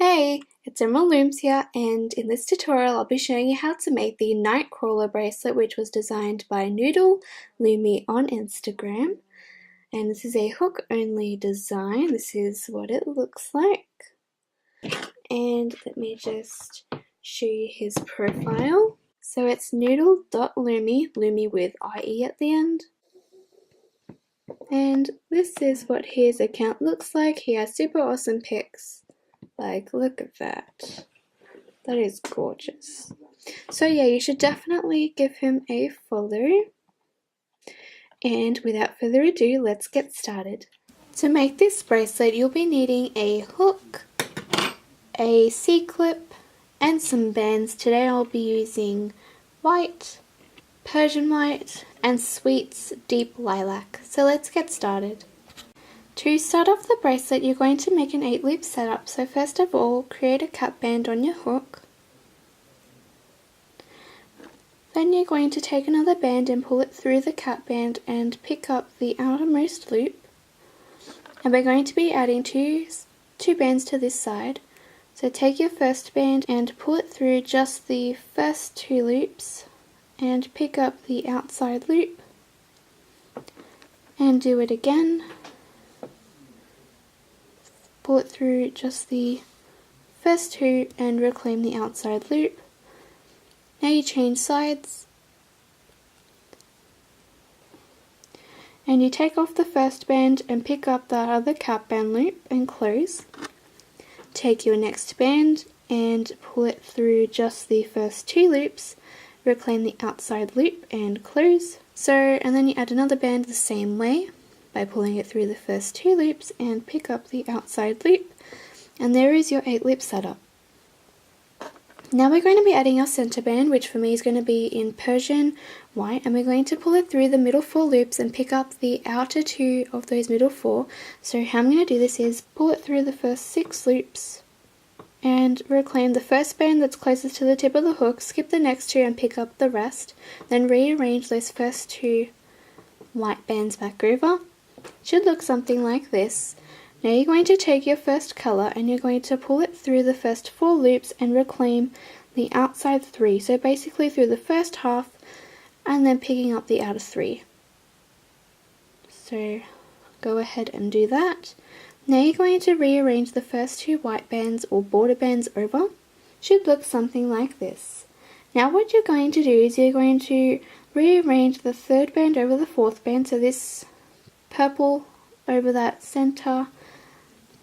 Hey, it's Emerald Looms here, and in this tutorial I'll be showing you how to make the Nightcrawler bracelet, which was designed by Noodle Loomy on Instagram. And this is a hook only design. This is what it looks like. And let me just show you his profile. So it's noodle.loomy, loomy with IE at the end. And this is what his account looks like. He has super awesome pics. Like, look at that. That is gorgeous. So yeah, you should definitely give him a follow. And without further ado, let's get started. To make this bracelet, you'll be needing a hook, a C-clip, and some bands. Today I'll be using white, Persian white, and Sweet's Deep Lilac. So let's get started. To start off the bracelet, you're going to make an 8-loop setup. So first of all, create a cut band on your hook. Then you're going to take another band and pull it through the cut band and pick up the outermost loop. And we're going to be adding two bands to this side. So take your first band and pull it through just the first 2 loops and pick up the outside loop. And do it again. Pull it through just the first 2 and reclaim the outside loop. Now you change sides and you take off the first band and pick up that other cut band loop and close. Take your next band and pull it through just the first 2 loops, reclaim the outside loop and close. And then you add another band the same way by pulling it through the first 2 loops and pick up the outside loop, and there is your 8-loop setup. Now we're going to be adding our center band, which for me is going to be in Persian white, and we're going to pull it through the middle 4 loops and pick up the outer 2 of those middle 4. So how I'm going to do this is pull it through the first 6 loops and reclaim the first band that's closest to the tip of the hook, skip the next 2 and pick up the rest, then rearrange those first 2 white bands back over. It should look something like this. Now you're going to take your first colour and you're going to pull it through the first 4 loops and reclaim the outside 3. So basically through the first half and then picking up the outer 3. So go ahead and do that. Now you're going to rearrange the first 2 white bands or border bands over. Should look something like this. Now what you're going to do is you're going to rearrange the 3rd band over the 4th band. So this purple over that center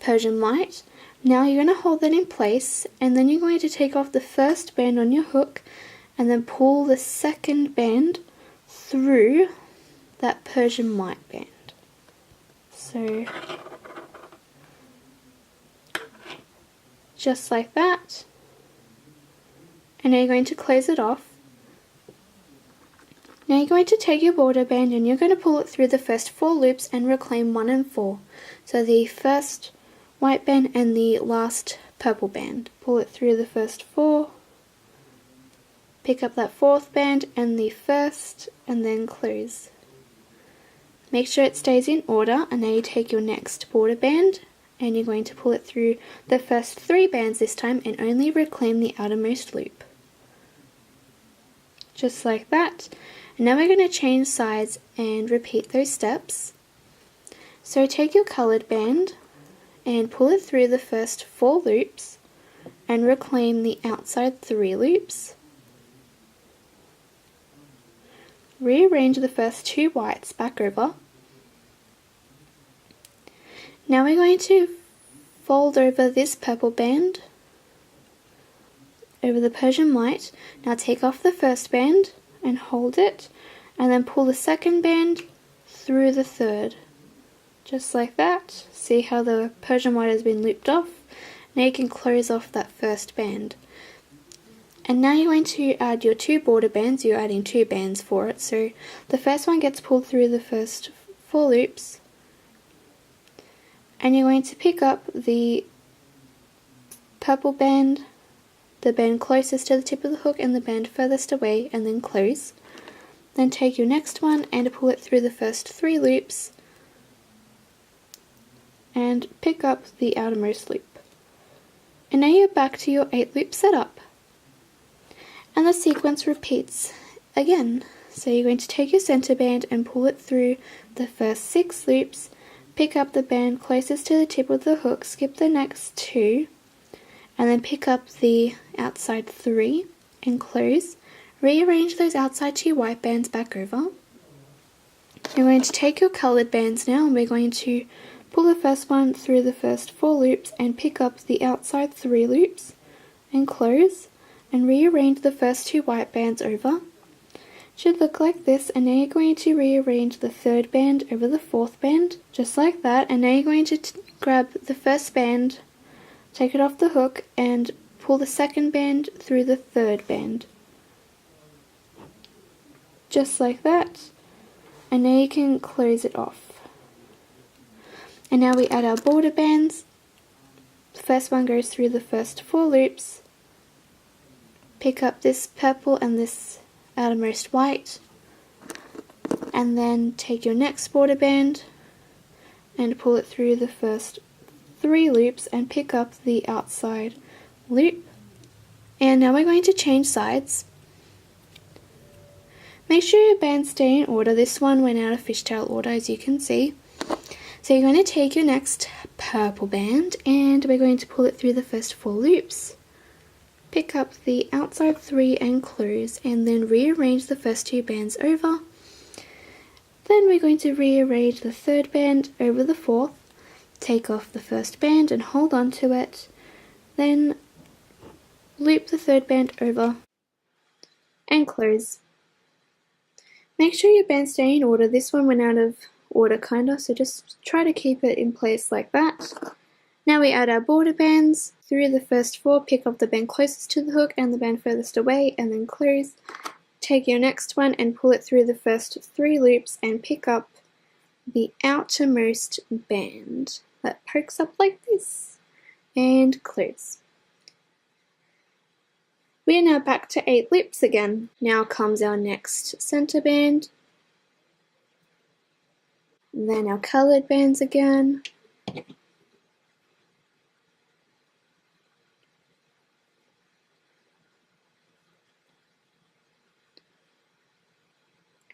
Persian white. Now you're going to hold that in place and then you're going to take off the first band on your hook and then pull the 2nd band through that Persian white band. So just like that. And now you're going to close it off. Now you're going to take your border band and you're going to pull it through the first 4 loops and reclaim 1 and 4. So the first white band and the last purple band. Pull it through the first 4, pick up that 4th band and the first, and then close. Make sure it stays in order, and now you take your next border band and you're going to pull it through the first 3 bands this time and only reclaim the outermost loop. Just like that. And now we're going to change sides and repeat those steps. So take your coloured band and pull it through the first 4 loops and reclaim the outside 3 loops. Rearrange the first 2 whites back over. Now we're going to fold over this purple band over the Persian white. Now take off the first band and hold it and then pull the 2nd band through the 3rd. Just like that. See how the Persian white has been looped off? Now you can close off that first band. And now you're going to add your 2 border bands. You're adding 2 bands for it. So the first one gets pulled through the first 4 loops. And you're going to pick up the purple band, the band closest to the tip of the hook and the band furthest away, and then close. Then take your next one and pull it through the first 3 loops and pick up the outermost loop. And now you're back to your 8 loop setup. And the sequence repeats again. So you're going to take your center band and pull it through the first 6 loops, pick up the band closest to the tip of the hook, skip the next 2, and then pick up the outside 3 and close. Rearrange those outside 2 white bands back over. You're going to take your colored bands now and we're going to pull the first one through the first 4 loops and pick up the outside 3 loops and close, and rearrange the first 2 white bands over. Should look like this, and now you're going to rearrange the 3rd band over the 4th band, just like that, and now you're going to grab the first band, take it off the hook, and pull the 2nd band through the 3rd band. Just like that, and now you can close it off. And now we add our border bands. The first one goes through the first 4 loops, pick up this purple and this outermost white, and then take your next border band and pull it through the first 3 loops and pick up the outside loop. And now we're going to change sides. Make sure your bands stay in order. This one went out of fishtail order, as you can see. So you're going to take your next purple band and we're going to pull it through the first 4 loops. Pick up the outside 3 and close, and then rearrange the first 2 bands over. Then we're going to rearrange the 3rd band over the 4th, take off the 1st band and hold on to it, then loop the 3rd band over and close. Make sure your bands stay in order. This one went out of order kinda, so just try to keep it in place like that. Now we add our border bands through the first 4, pick up the band closest to the hook and the band furthest away, and then close. Take your next one and pull it through the first 3 loops and pick up the outermost band that pokes up like this, and close. We are now back to 8 loops again. Now comes our next center band, then our colored bands again,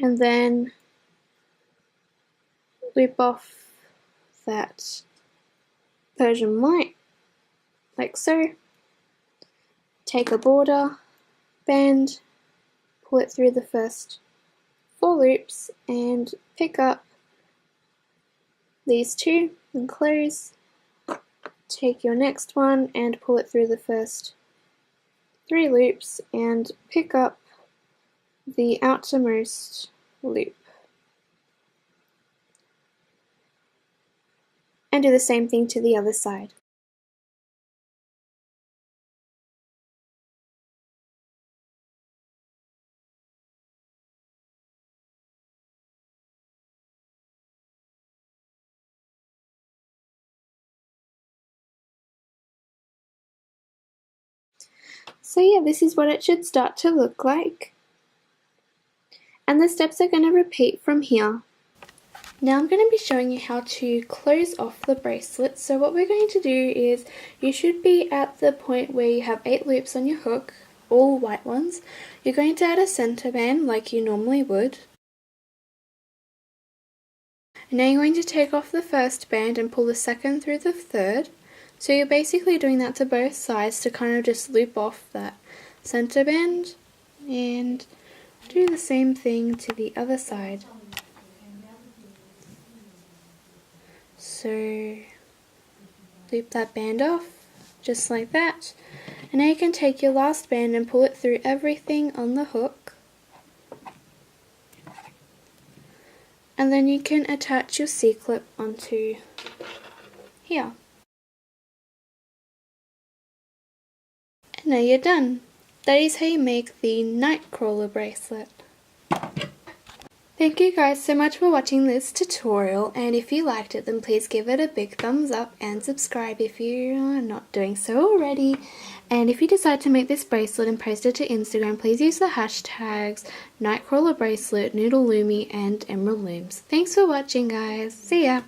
and then loop off that Persian white, like so. Take a border band, pull it through the first 4 loops, and pick up these 2 and close. Take your next one and pull it through the first 3 loops and pick up the outermost loop. And do the same thing to the other side. So yeah, this is what it should start to look like. And the steps are going to repeat from here. Now I'm going to be showing you how to close off the bracelet. So what we're going to do is, you should be at the point where you have 8 loops on your hook, all white ones. You're going to add a center band like you normally would. And now you're going to take off the first band and pull the 2nd through the 3rd. So you're basically doing that to both sides to kind of just loop off that center band, and do the same thing to the other side. So loop that band off, just like that. And now you can take your last band and pull it through everything on the hook. And then you can attach your C-clip onto here. And now you're done. That is how you make the Nightcrawler bracelet. Thank you guys so much for watching this tutorial, and if you liked it then please give it a big thumbs up and subscribe if you are not doing so already. And if you decide to make this bracelet and post it to Instagram, please use the hashtags Nightcrawler bracelet, Noodle Loomy and Emerald Looms. Thanks for watching guys, see ya!